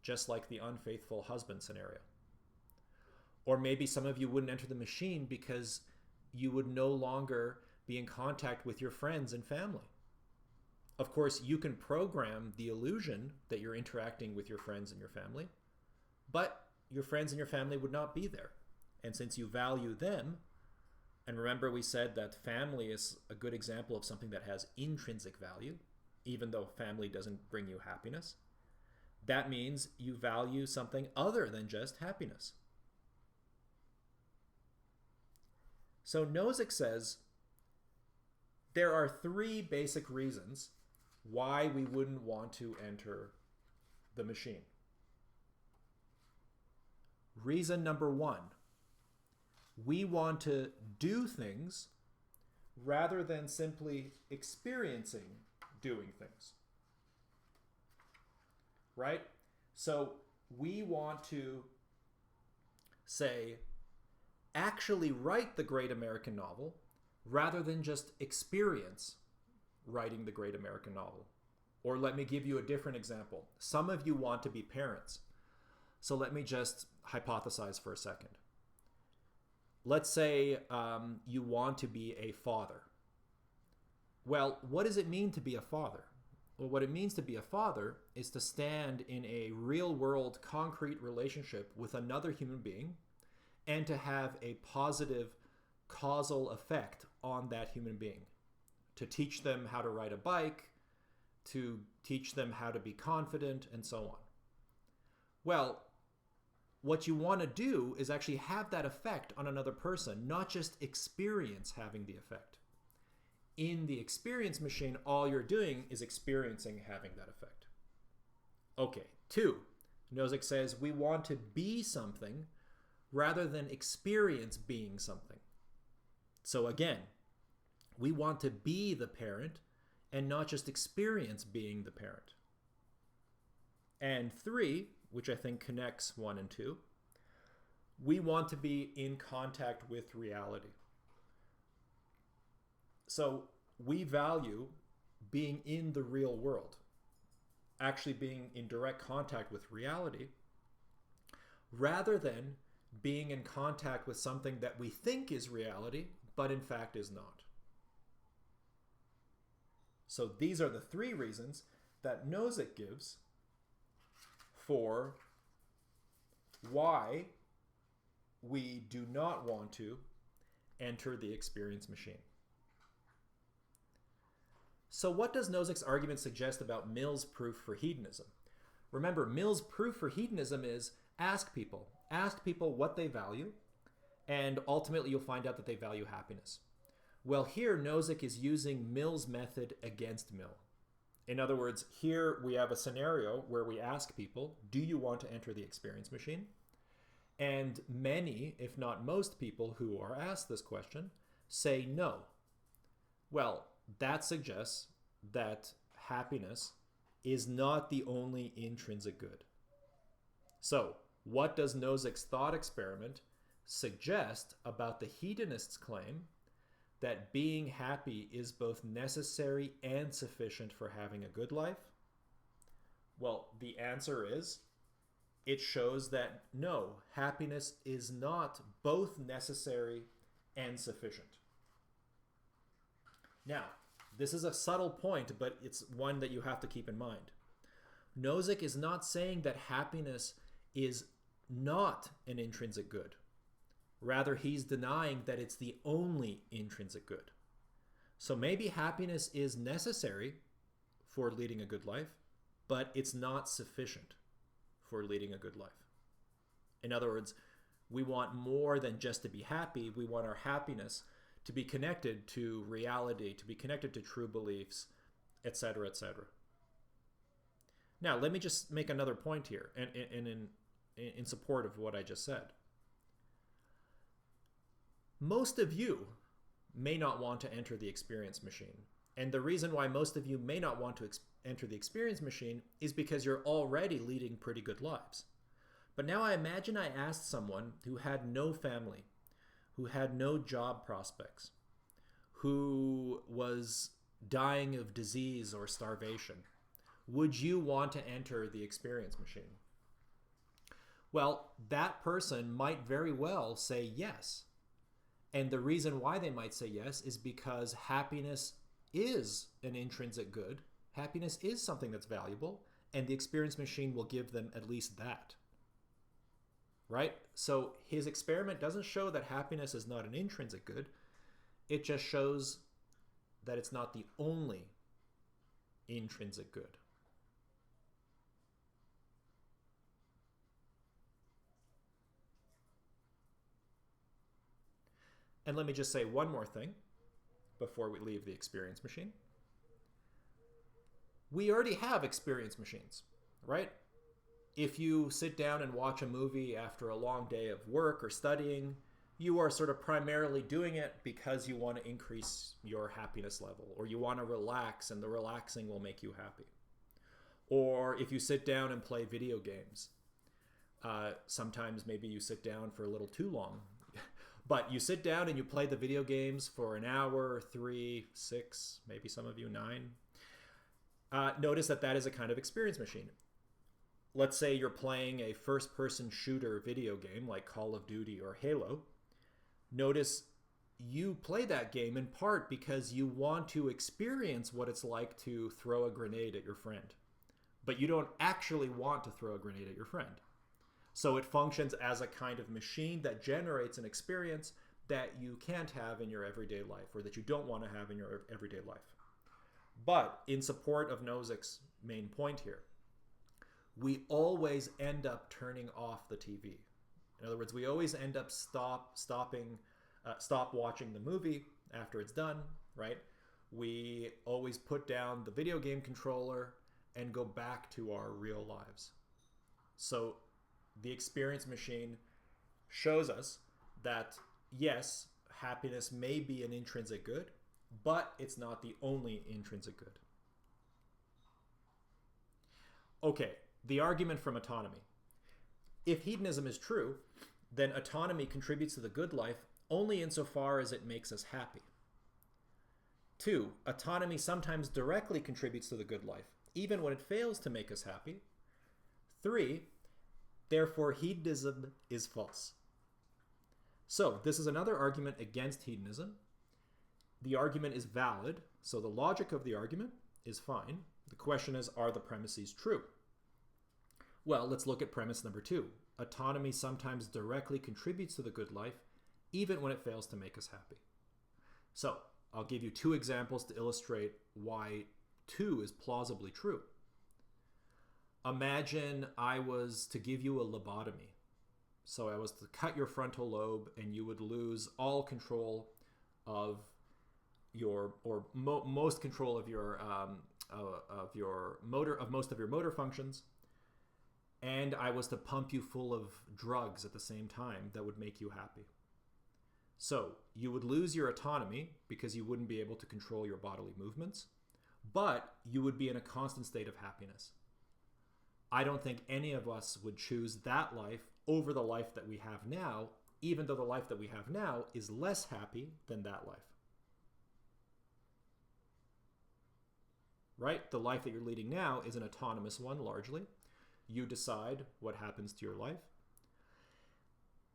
just like the unfaithful husband scenario. Or maybe some of you wouldn't enter the machine because you would no longer be in contact with your friends and family. Of course, you can program the illusion that you're interacting with your friends and your family, but your friends and your family would not be there. And since you value them, and remember we said that family is a good example of something that has intrinsic value, even though family doesn't bring you happiness, that means you value something other than just happiness. So Nozick says there are three basic reasons why we wouldn't want to enter the machine. Reason number one, we want to do things rather than simply experiencing doing things. Right? So we want to, say, actually write the great American novel rather than just experience writing the great American novel. Or let me give you a different example. Some of you want to be parents. So let me just hypothesize for a second. Let's say you want to be a father. Well, what does it mean to be a father? Well, what it means to be a father is to stand in a real-world, concrete relationship with another human being and to have a positive causal effect on that human being. To teach them how to ride a bike, to teach them how to be confident, and so on. Well, what you want to do is actually have that effect on another person, not just experience having the effect. In the experience machine, all you're doing is experiencing having that effect. Okay, 2. Nozick says we want to be something rather than experience being something. So again, we want to be the parent and not just experience being the parent. And 3, which I think connects 1 and 2, we want to be in contact with reality. So we value being in the real world, actually being in direct contact with reality, rather than being in contact with something that we think is reality, but in fact is not. So these are the 3 reasons that Nozick gives for why we do not want to enter the experience machine. So what does Nozick's argument suggest about Mill's proof for hedonism? Remember, Mill's proof for hedonism is ask people what they value, and ultimately you'll find out that they value happiness. Well, here Nozick is using Mill's method against Mill. In other words, here we have a scenario where we ask people, do you want to enter the experience machine? And many, if not most people who are asked this question, say no. Well, that suggests that happiness is not the only intrinsic good. So, what does Nozick's thought experiment suggest about the hedonist's claim that being happy is both necessary and sufficient for having a good life? Well, the answer is, it shows that no, happiness is not both necessary and sufficient. Now, this is a subtle point, but it's one that you have to keep in mind. Nozick is not saying that happiness is not an intrinsic good. Rather, he's denying that it's the only intrinsic good. So maybe happiness is necessary for leading a good life, but it's not sufficient for leading a good life. In other words, we want more than just to be happy. We want our happiness to be connected to reality, to be connected to true beliefs, etc., etc. Now, let me just make another point here, and in support of what I just said. Most of you may not want to enter the experience machine. And the reason why most of you may not want to enter the experience machine is because you're already leading pretty good lives. But now I imagine I asked someone who had no family, who had no job prospects, who was dying of disease or starvation. Would you want to enter the experience machine? Well, that person might very well say yes. And the reason why they might say yes is because happiness is an intrinsic good. Happiness is something that's valuable, and the experience machine will give them at least that. Right? So his experiment doesn't show that happiness is not an intrinsic good. It just shows that it's not the only intrinsic good. And let me just say one more thing before we leave the experience machine. We already have experience machines, right? If you sit down and watch a movie after a long day of work or studying, you are sort of primarily doing it because you want to increase your happiness level, or you want to relax and the relaxing will make you happy. Or if you sit down and play video games, sometimes maybe you sit down for a little too long. But you sit down and you play the video games for an hour, 3, 6, maybe some of you 9. Notice that that is a kind of experience machine. let's say you're playing a first-person shooter video game like Call of Duty or Halo. Notice you play that game in part because you want to experience what it's like to throw a grenade at your friend. But you don't actually want to throw a grenade at your friend. So it functions as a kind of machine that generates an experience that you can't have in your everyday life, or that you don't want to have in your everyday life. But in support of Nozick's main point here, we always end up turning off the TV. In other words, we always end up stop watching the movie after it's done, right? We always put down the video game controller and go back to our real lives. So the experience machine shows us that, yes, happiness may be an intrinsic good, but it's not the only intrinsic good. Okay, the argument from autonomy. If hedonism is true, then autonomy contributes to the good life only insofar as it makes us happy. 2, autonomy sometimes directly contributes to the good life, even when it fails to make us happy. 3, therefore hedonism is false. So this is another argument against hedonism. The argument is valid, so the logic of the argument is fine. The question is, are the premises true? Well, let's look at premise number 2. Autonomy sometimes directly contributes to the good life, even when it fails to make us happy. So I'll give you 2 examples to illustrate why 2 is plausibly true. Imagine I was to give you a lobotomy. So I was to cut your frontal lobe, and you would lose all control of your, or most control of your most of your motor functions. And I was to pump you full of drugs at the same time that would make you happy. So you would lose your autonomy because you wouldn't be able to control your bodily movements, but you would be in a constant state of happiness. I don't think any of us would choose that life over the life that we have now, even though the life that we have now is less happy than that life. Right? The life that you're leading now is an autonomous one, largely. You decide what happens to your life.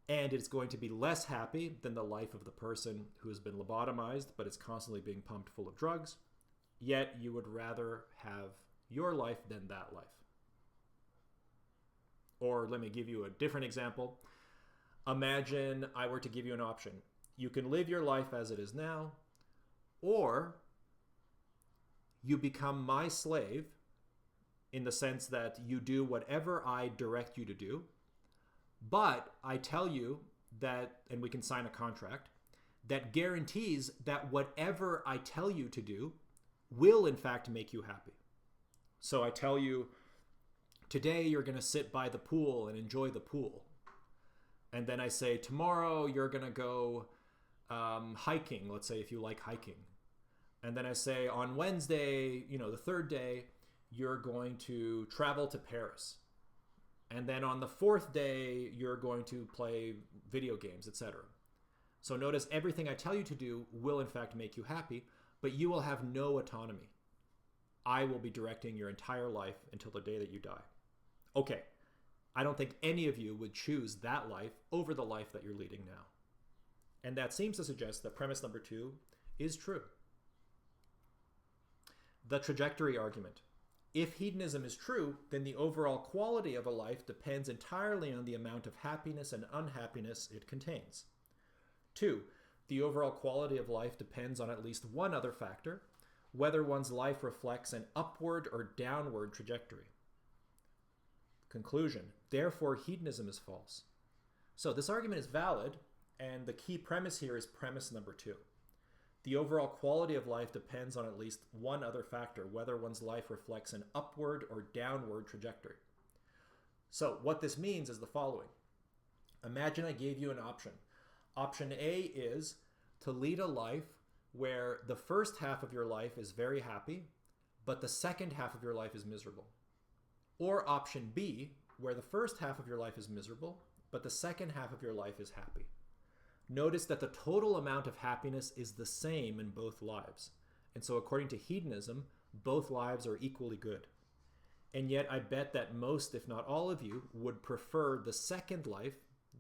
And it's going to be less happy than the life of the person who has been lobotomized, but is constantly being pumped full of drugs. Yet you would rather have your life than that life. Or let me give you a different example. Imagine I were to give you an option. You can live your life as it is now, or you become my slave in the sense that you do whatever I direct you to do, but I tell you that, and we can sign a contract, that guarantees that whatever I tell you to do will in fact make you happy. So I tell you, today you're going to sit by the pool and enjoy the pool. And then I say, tomorrow you're going to go hiking, let's say if you like hiking. And then I say, on Wednesday, the third day, you're going to travel to Paris. And then on the 4th day, you're going to play video games, etc. So notice everything I tell you to do will in fact make you happy, but you will have no autonomy. I will be directing your entire life until the day that you die. Okay, I don't think any of you would choose that life over the life that you're leading now. And that seems to suggest that premise number 2 is true. The trajectory argument. If hedonism is true, then the overall quality of a life depends entirely on the amount of happiness and unhappiness it contains. 2, the overall quality of life depends on at least one other factor, whether one's life reflects an upward or downward trajectory. Conclusion. Therefore, hedonism is false. So this argument is valid, and the key premise here is premise number 2. The overall quality of life depends on at least one other factor, whether one's life reflects an upward or downward trajectory. So what this means is the following. Imagine I gave you an option. Option A is to lead a life where the first half of your life is very happy, but the second half of your life is miserable. Or option B, where the first half of your life is miserable, but the second half of your life is happy. Notice that the total amount of happiness is the same in both lives. And so according to hedonism, both lives are equally good. And yet I bet that most, if not all of you, would prefer the second life,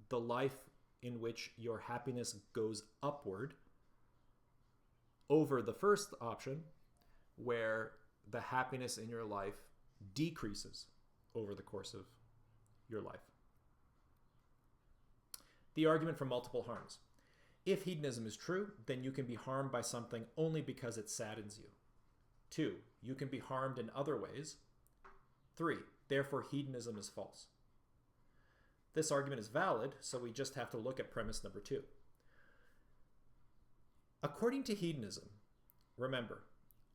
the life in which your happiness goes upward, over the first option, where the happiness in your life decreases over the course of your life. The argument for multiple harms. If hedonism is true, then you can be harmed by something only because it saddens you. 2, you can be harmed in other ways. 3, therefore hedonism is false. This argument is valid, so we just have to look at premise number 2. According to hedonism, remember,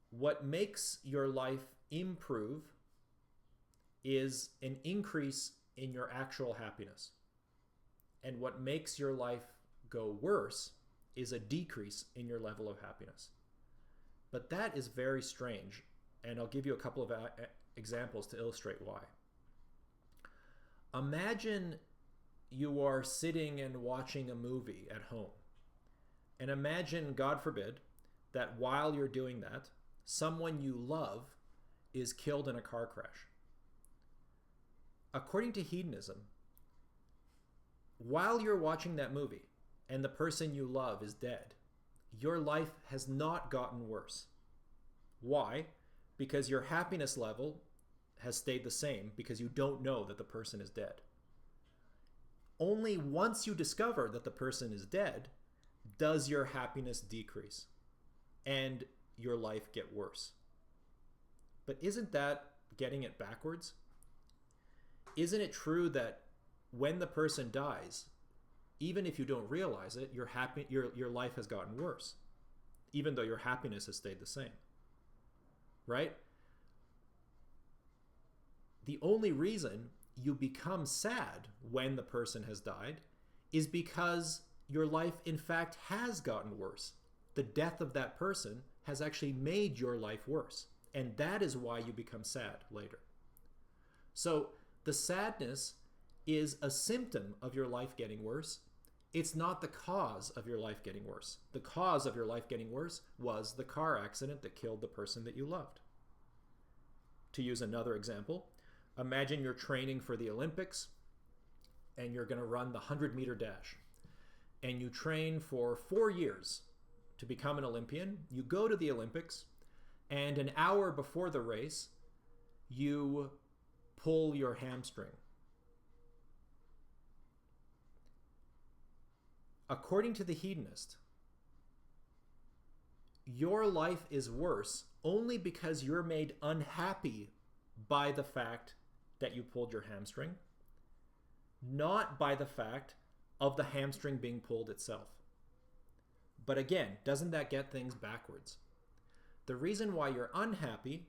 what makes your life improve is an increase in your actual happiness. And what makes your life go worse is a decrease in your level of happiness. But that is very strange, and I'll give you a couple of examples to illustrate why. Imagine you are sitting and watching a movie at home. And imagine, God forbid, that while you're doing that, someone you love is killed in a car crash. According to hedonism, while you're watching that movie and the person you love is dead, your life has not gotten worse. Why? Because your happiness level has stayed the same because you don't know that the person is dead. Only once you discover that the person is dead does your happiness decrease and your life get worse. But isn't that getting it backwards? Isn't it true that when the person dies, even if you don't realize it, your life has gotten worse, even though your happiness has stayed the same, right? The only reason you become sad when the person has died is because your life, in fact, has gotten worse. The death of that person has actually made your life worse, and that is why you become sad later. So the sadness is a symptom of your life getting worse. It's not the cause of your life getting worse. The cause of your life getting worse was the car accident that killed the person that you loved. To use another example, imagine you're training for the Olympics and you're going to run the 100-meter dash. And you train for 4 years to become an Olympian. You go to the Olympics, and an hour before the race, you pull your hamstring. According to the hedonist, your life is worse only because you're made unhappy by the fact that you pulled your hamstring, not by the fact of the hamstring being pulled itself. But again, doesn't that get things backwards? The reason why you're unhappy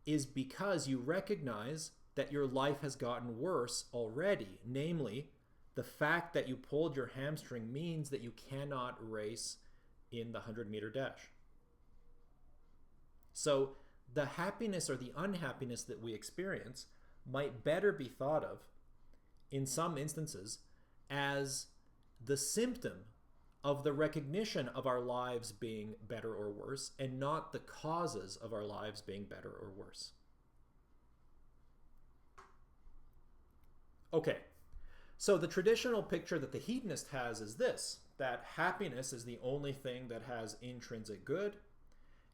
is because you recognize that your life has gotten worse already. Namely, the fact that you pulled your hamstring means that you cannot race in the 100-meter dash. So the happiness or the unhappiness that we experience might better be thought of, in some instances, as the symptom of the recognition of our lives being better or worse, and not the causes of our lives being better or worse. Okay, so the traditional picture that the hedonist has is this, that happiness is the only thing that has intrinsic good,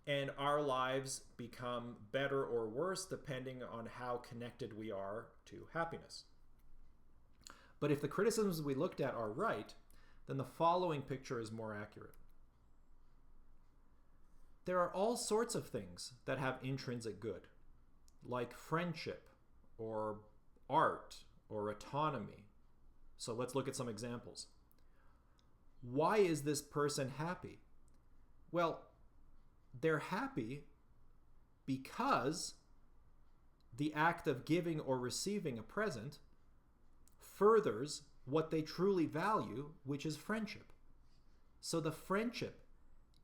and our lives become better or worse depending on how connected we are to happiness. But if the criticisms we looked at are right, then the following picture is more accurate. There are all sorts of things that have intrinsic good, like friendship, or art, or autonomy. So let's look at some examples. Why is this person happy? Well, they're happy because the act of giving or receiving a present furthers what they truly value, which is friendship. So the friendship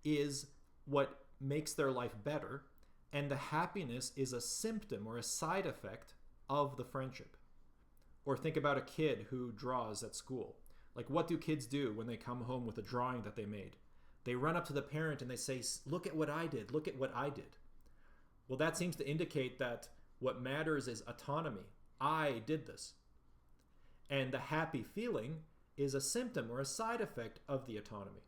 is what makes their life better, and the happiness is a symptom or a side effect of the friendship. Or think about a kid who draws at school. Like, what do kids do when they come home with a drawing that they made? They run up to the parent and they say, "Look at what I did, look at what I did." Well, that seems to indicate that What matters is autonomy. I did this. And the happy feeling is a symptom or a side effect of the autonomy.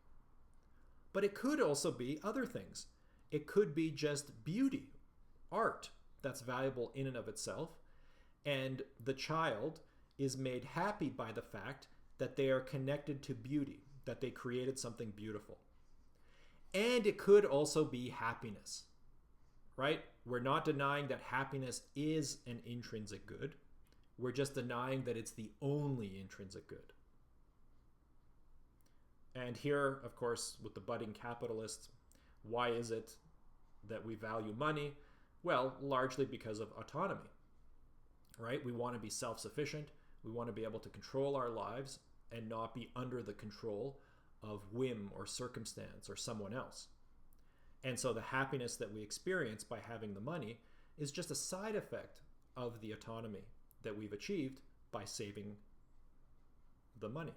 But it could also be other things. It could be just beauty, art, that's valuable in and of itself. And the child is made happy by the fact that they are connected to beauty, that they created something beautiful. And it could also be happiness, right? We're not denying that happiness is an intrinsic good. We're just denying that it's the only intrinsic good. And here, of course, with the budding capitalists, why is it that we value money? Well, largely because of autonomy, right? We want to be self-sufficient. We want to be able to control our lives and not be under the control of whim or circumstance or someone else. And so the happiness that we experience by having the money is just a side effect of the autonomy that we've achieved by saving the money.